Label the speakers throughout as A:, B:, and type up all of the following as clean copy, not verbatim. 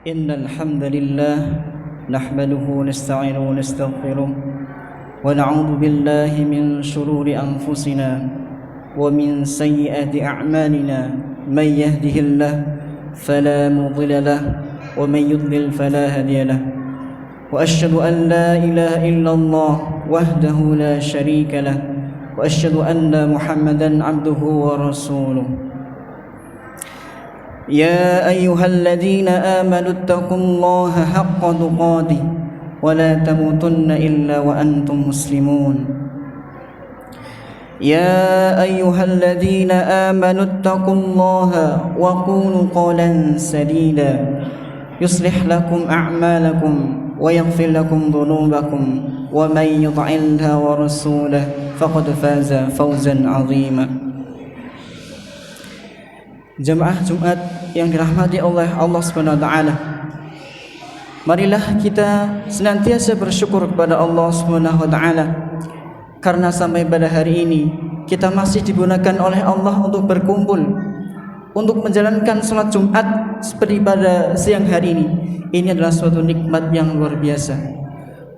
A: إن الحمد لله نحمده ونستعينه ونستغفره ونعوذ بالله من شرور أنفسنا ومن سيئات أعمالنا من يهده الله فلا مضل له ومن يضلل فلا هادي له وأشهد أن لا إله إلا الله وحده لا شريك له وأشهد أن محمدا عبده ورسوله يا أيها الذين آمنوا اتقوا الله حق تقاته ولا تموتن إلا وأنتم مسلمون يا أيها الذين آمنوا اتقوا الله وقولوا قولا سديدا يصلح لكم أعمالكم ويغفر لكم ذنوبكم ومن يطع الله ورسوله فقد فاز فوزا عظيما. Jamaah Jumat yang dirahmati oleh Allah Subhanahu wa taala. Marilah kita senantiasa bersyukur kepada Allah Subhanahu wa taala karena sampai pada hari ini kita masih digunakan oleh Allah untuk berkumpul untuk menjalankan salat Jumat seperti pada siang hari ini. Ini adalah suatu nikmat yang luar biasa.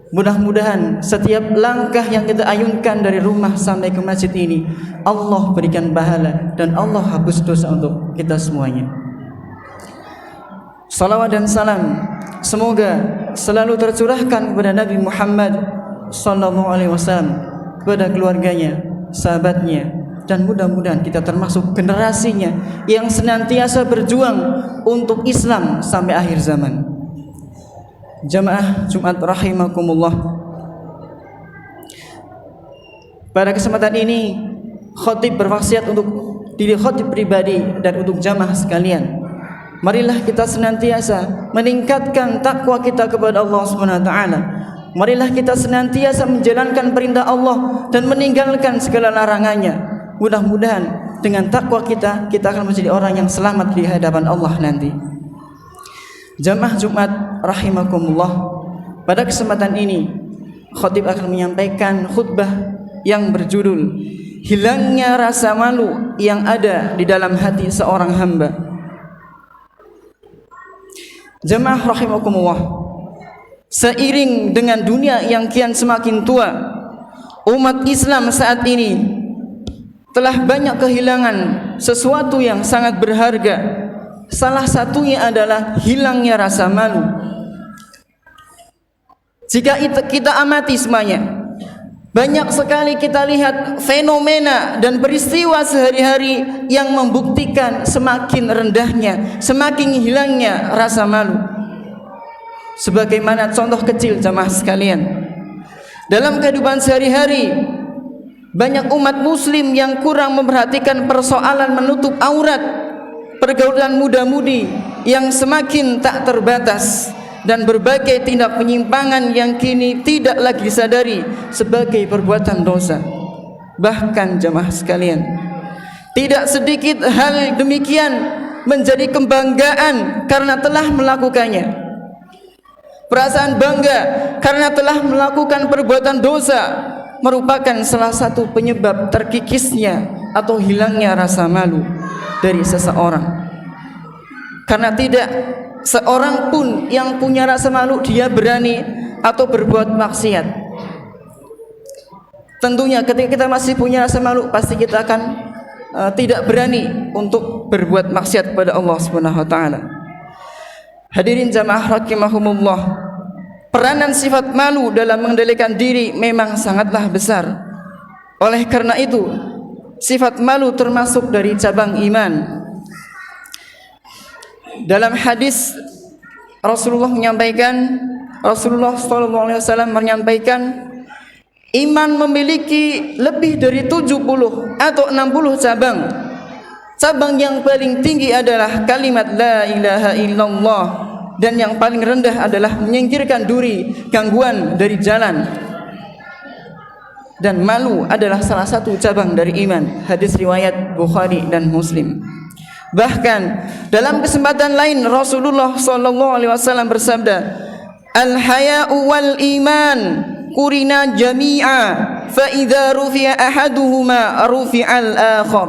A: Mudah-mudahan setiap langkah yang kita ayunkan dari rumah sampai ke masjid ini Allah berikan pahala dan Allah hapus dosa untuk kita semuanya. Salawat dan salam semoga selalu tercurahkan kepada Nabi Muhammad sallallahu alaihi wasallam, kepada keluarganya, sahabatnya, dan mudah-mudahan kita termasuk generasinya yang senantiasa berjuang untuk Islam sampai akhir zaman. Jamaah Jumat rahimakumullah. Pada kesempatan ini khatib berwasiat untuk diri khatib pribadi dan untuk jamaah sekalian. Marilah kita senantiasa meningkatkan takwa kita kepada Allah Subhanahu wa taala. Marilah kita senantiasa menjalankan perintah Allah dan meninggalkan segala larangannya. Mudah-mudahan dengan takwa kita akan menjadi orang yang selamat di hadapan Allah nanti. Jamaah Jumat rahimakumullah. Pada kesempatan ini khatib akan menyampaikan khutbah yang berjudul Hilangnya Rasa Malu yang ada di dalam hati seorang hamba. Jamaah rahimakumullah, seiring dengan dunia yang kian semakin tua, umat Islam saat ini telah banyak kehilangan sesuatu yang sangat berharga. Salah satunya adalah hilangnya rasa malu. Jika kita amati semuanya, banyak sekali kita lihat fenomena dan peristiwa sehari-hari yang membuktikan semakin rendahnya, semakin hilangnya rasa malu. Sebagaimana contoh kecil jamaah sekalian, dalam kehidupan sehari-hari banyak umat muslim yang kurang memperhatikan persoalan menutup aurat, pergaulan muda-mudi yang semakin tak terbatas, dan berbagai tindak penyimpangan yang kini tidak lagi disadari sebagai perbuatan dosa. Bahkan jamaah sekalian, tidak sedikit hal demikian menjadi kebanggaan karena telah melakukannya. Perasaan bangga karena telah melakukan perbuatan dosa merupakan salah satu penyebab terkikisnya atau hilangnya rasa malu dari seseorang. Karena tidak seorang pun yang punya rasa malu dia berani atau berbuat maksiat. Tentunya ketika kita masih punya rasa malu, pasti kita akan tidak berani untuk berbuat maksiat kepada Allah Subhanahu wa taala. Hadirin jamaah rahimahumullah, peranan sifat malu dalam mengendalikan diri memang sangatlah besar. Oleh karena itu, sifat malu termasuk dari cabang iman. Dalam hadis Rasulullah sallallahu alaihi wasallam menyampaikan, iman memiliki lebih dari 70 atau 60 cabang. Cabang yang paling tinggi adalah kalimat la ilaha illallah, dan yang paling rendah adalah menyingkirkan duri gangguan dari jalan. Dan malu adalah salah satu cabang dari iman. Hadis riwayat Bukhari dan Muslim. Bahkan dalam kesempatan lain Rasulullah sallallahu alaihi wasallam bersabda, al-haya'u wal iman qurina jami'a fa idza rufi'a ahaduhuma rufi'al akhar.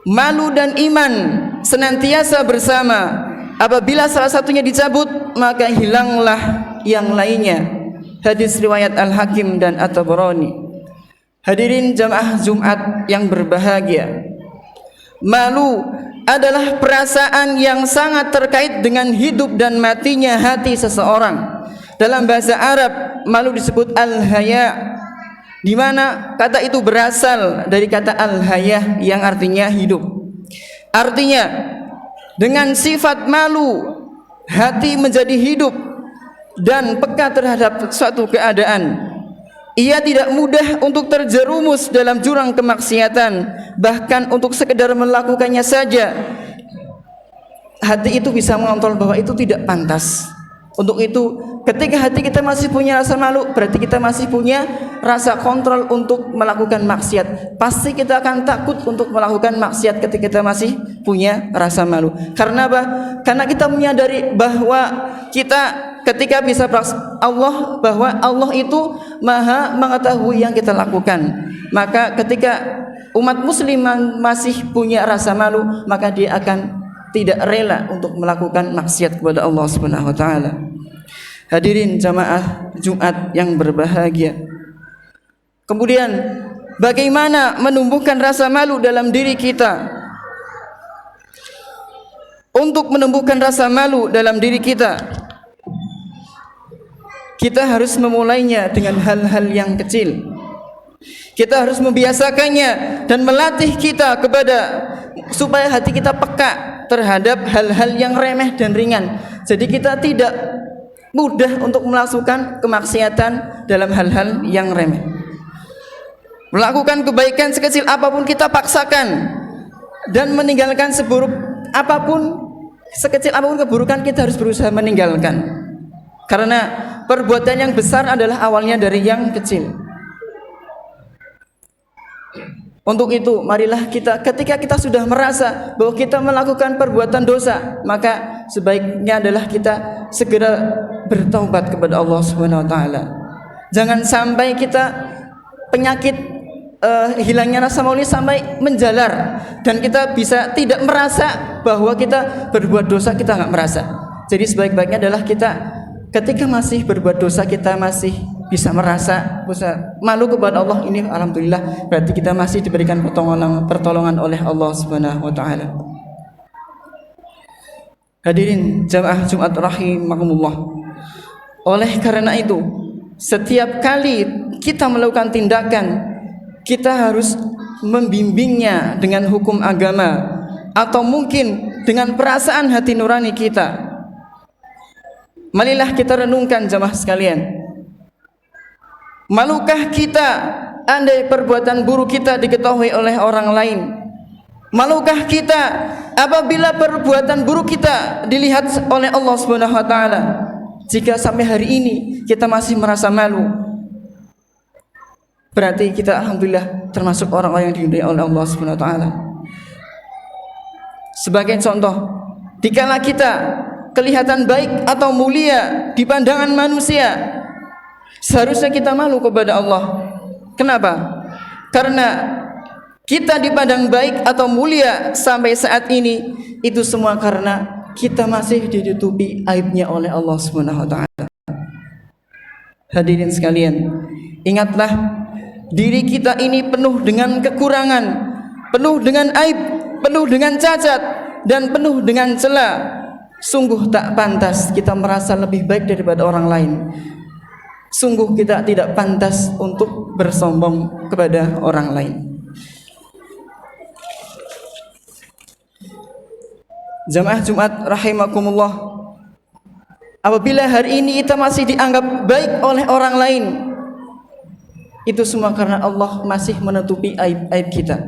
A: Malu dan iman senantiasa bersama Apabila salah satunya dicabut, maka hilanglah yang lainnya. Hadis riwayat Al-Hakim dan At-Tabarani. Hadirin jamaah Jumat yang berbahagia, malu adalah perasaan yang sangat terkait dengan hidup dan matinya hati seseorang. Dalam bahasa Arab, malu disebut al-haya, di mana kata itu berasal dari kata al-hayah yang artinya hidup. Artinya, dengan sifat malu, hati menjadi hidup dan peka terhadap suatu keadaan. Ia tidak mudah untuk terjerumus dalam jurang kemaksiatan, bahkan untuk sekedar melakukannya saja hati itu bisa mengontrol bahwa itu tidak pantas. Untuk itu, ketika hati kita masih punya rasa malu, berarti kita masih punya rasa kontrol untuk melakukan maksiat. Pasti kita akan takut untuk melakukan maksiat ketika kita masih punya rasa malu. Karena apa? Karena kita menyadari bahwa kita ketika bisa Allah, bahwa Allah itu maha mengetahui yang kita lakukan. Maka ketika umat muslim masih punya rasa malu, maka dia akan tidak rela untuk melakukan maksiat kepada Allah Subhanahu wa taala. Hadirin jamaah Jumat yang berbahagia. Kemudian bagaimana menumbuhkan rasa malu dalam diri kita? Untuk menumbuhkan rasa malu dalam diri kita, kita harus memulainya dengan hal-hal yang kecil. Kita harus membiasakannya dan melatih kita supaya hati kita peka terhadap hal-hal yang remeh dan ringan. Jadi kita tidak mudah untuk melakukan kemaksiatan dalam hal-hal yang remeh. Melakukan kebaikan sekecil apapun kita paksakan, dan meninggalkan seburuk apapun, sekecil apapun keburukan kita harus berusaha meninggalkan. Karena perbuatan yang besar adalah awalnya dari yang kecil. Untuk itu, marilah kita, ketika kita sudah merasa bahwa kita melakukan perbuatan dosa, maka sebaiknya adalah kita segera bertaubat kepada Allah Subhanahu wa taala. Jangan sampai kita penyakit hilangnya rasa malu sampai menjalar dan kita bisa tidak merasa bahwa kita berbuat dosa, kita enggak merasa. Jadi sebaik-baiknya adalah kita ketika masih berbuat dosa, kita masih bisa malu kepada Allah, ini alhamdulillah, berarti kita masih diberikan pertolongan oleh Allah Subhanahu wa taala. Hadirin jamaah Jumat rahimakumullah. Oleh karena itu, setiap kali kita melakukan tindakan, kita harus membimbingnya dengan hukum agama atau mungkin dengan perasaan hati nurani kita. Marilah kita renungkan jamaah sekalian. Malukah kita andai perbuatan buruk kita diketahui oleh orang lain? Malukah kita apabila perbuatan buruk kita dilihat oleh Allah Subhanahu wa taala? Jika sampai hari ini kita masih merasa malu, berarti kita alhamdulillah termasuk orang-orang yang diridhai oleh Allah Subhanahu wa taala. Sebagai contoh, dikala kita kelihatan baik atau mulia di pandangan manusia, seharusnya kita malu kepada Allah. Kenapa? Karena kita dipandang baik atau mulia sampai saat ini, itu semua karena kita masih ditutupi aibnya oleh Allah Subhanahu wa taala. Hadirin sekalian, ingatlah diri kita ini penuh dengan kekurangan, penuh dengan aib, penuh dengan cacat, dan penuh dengan celah. Sungguh tak pantas kita merasa lebih baik daripada orang lain. Sungguh kita tidak pantas untuk bersombong kepada orang lain. Jamaah Jumat rahimakumullah, apabila hari ini kita masih dianggap baik oleh orang lain, itu semua karena Allah masih menutupi aib-aib kita.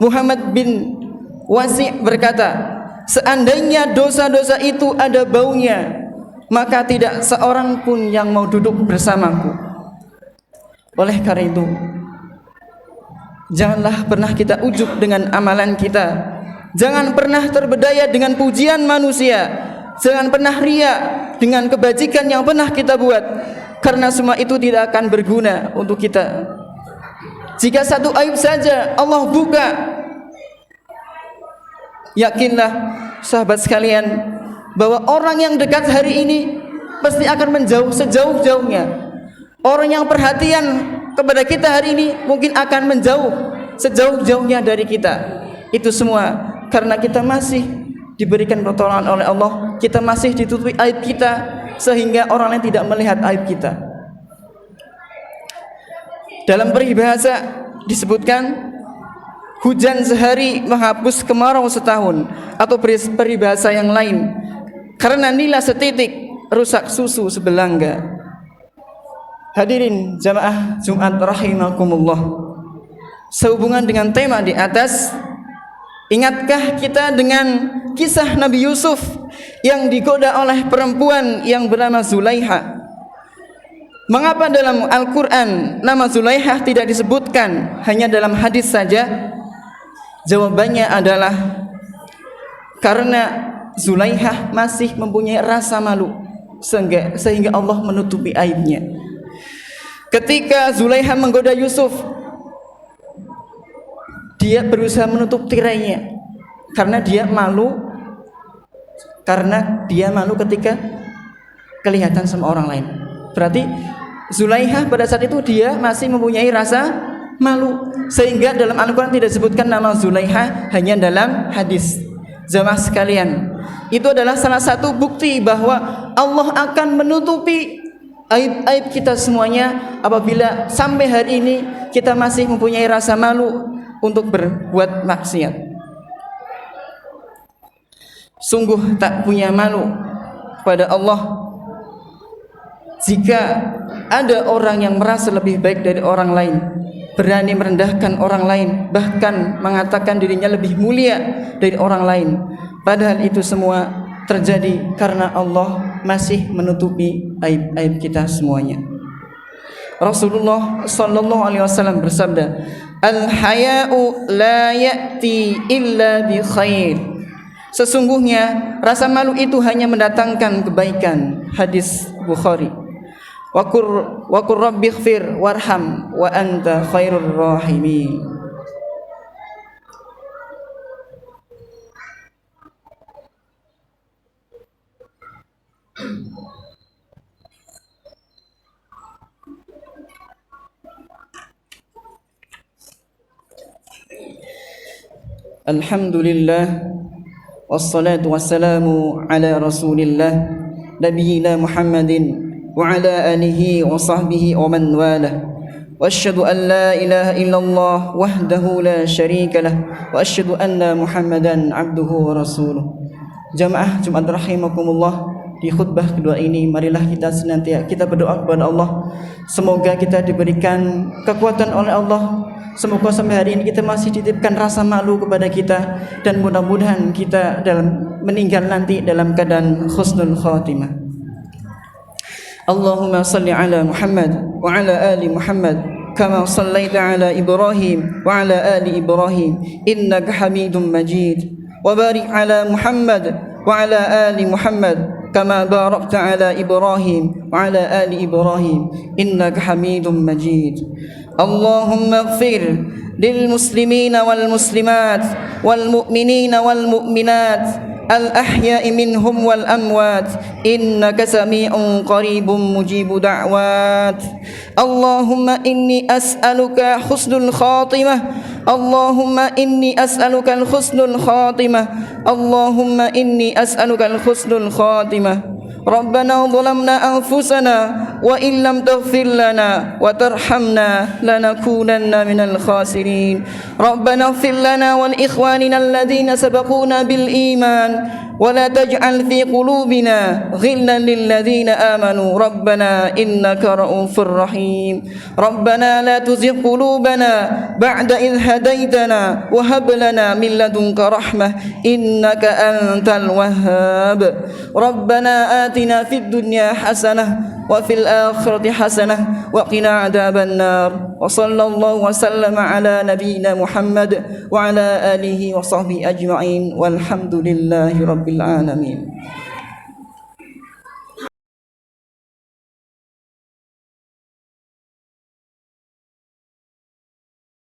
A: Muhammad bin Wasi' berkata, seandainya dosa-dosa itu ada baunya, maka tidak seorang pun yang mau duduk bersamaku. Oleh karena itu, janganlah pernah kita ujub dengan amalan kita. Jangan pernah terbedaya dengan pujian manusia. Jangan pernah ria dengan kebajikan yang pernah kita buat, karena semua itu tidak akan berguna untuk kita. Jika satu aib saja Allah buka, Yakinlah sahabat sekalian bahwa orang yang dekat hari ini pasti akan menjauh sejauh-jauhnya. Orang yang perhatian kepada kita hari ini mungkin akan menjauh sejauh-jauhnya dari kita. Itu semua karena kita masih diberikan pertolongan oleh Allah, kita masih ditutupi aib kita sehingga orang lain tidak melihat aib kita. Dalam peribahasa disebutkan hujan sehari menghapus kemarau setahun, atau peribahasa yang lain, karena nila setitik rusak susu sebelangga. Hadirin jamaah Jumat rahimakumullah, sehubungan dengan tema di atas, ingatkah kita dengan kisah Nabi Yusuf yang digoda oleh perempuan yang bernama Zulaiha? Mengapa dalam Al-Quran nama Zulaiha tidak disebutkan, hanya dalam hadis saja? Jawabannya adalah karena Zulaiha masih mempunyai rasa malu sehingga Allah menutupi aibnya. Ketika Zulaiha menggoda Yusuf, dia berusaha menutup tirainya karena dia malu ketika kelihatan sama orang lain. Berarti Zulaiha pada saat itu dia masih mempunyai rasa malu, sehingga dalam Al-Quran tidak disebutkan nama Zulaiha, hanya dalam hadis. Jamaah sekalian, itu adalah salah satu bukti bahwa Allah akan menutupi aib-aib kita semuanya apabila sampai hari ini kita masih mempunyai rasa malu untuk berbuat maksiat. Sungguh tak punya malu pada Allah jika ada orang yang merasa lebih baik dari orang lain, berani merendahkan orang lain, bahkan mengatakan dirinya lebih mulia dari orang lain. Padahal itu semua terjadi karena Allah masih menutupi aib-aib kita semuanya. Rasulullah sallallahu alaihi wasallam bersabda, "Al-haya'u la ya'ti illa bi khair." Sesungguhnya rasa malu itu hanya mendatangkan kebaikan. Hadis Bukhari. Wa qur rabbighfir warham wa anta khairur rahimin. Alhamdulillah, wassalatu wassalamu ala rasulillah nabiyina Muhammadin wa ala alihi wa sahbihi wa man walah. Wa asyhadu an la ilaha illallah wahdahu la syarika lah, wa asyhadu anna Muhammadan abduhu wa rasuluh. Jamaah Jumat rahimakumullah, di khutbah kedua ini marilah kita senantiasa kita berdoa kepada Allah, semoga kita diberikan kekuatan oleh Allah. Semoga sampai hari ini kita masih dititipkan rasa malu kepada kita, dan mudah-mudahan kita dalam meninggal nanti dalam keadaan husnul khatimah. Allahumma salli ala Muhammad wa ala ali Muhammad kama sallaita ala Ibrahim wa ala ali Ibrahim innaka Hamidum Majid, wa barik ala Muhammad wa ala ali Muhammad kama barakta ala Ibrahim wa ala ali Ibrahim innaka Hamidum Majid. اللهم اغفر للمسلمين والمسلمات والمؤمنين والمؤمنات الأحياء منهم والأموات إنك سميع قريب مجيب دعوات. اللهم إني أسألك حسن الخاتمة، اللهم إني أسألك الحسن الخاتمة، اللهم إني أسألك الحسن الخاتمة. ربنا ظلمنا أنفسنا وإن لم تغفر لنا وترحمنا لنكونن من الخاسرين. ربنا اغفر لنا ولإخواننا الذين سبقونا بالإيمان ولا تجعل في قلوبنا غلا للذين آمنوا ربنا إنك رؤوف رحيم. ربنا لا تزغ قلوبنا بعد إذ هديتنا وهب لنا من لدنك رحمة إنك أنت الوهاب. ربنا آتنا في الدنيا حسنة وفي الآخرة حسنة وقنا عذاب النار. وصلى الله وسلم على نبينا محمد وعلى آله وصحبه أجمعين والحمد لله رب العالمين.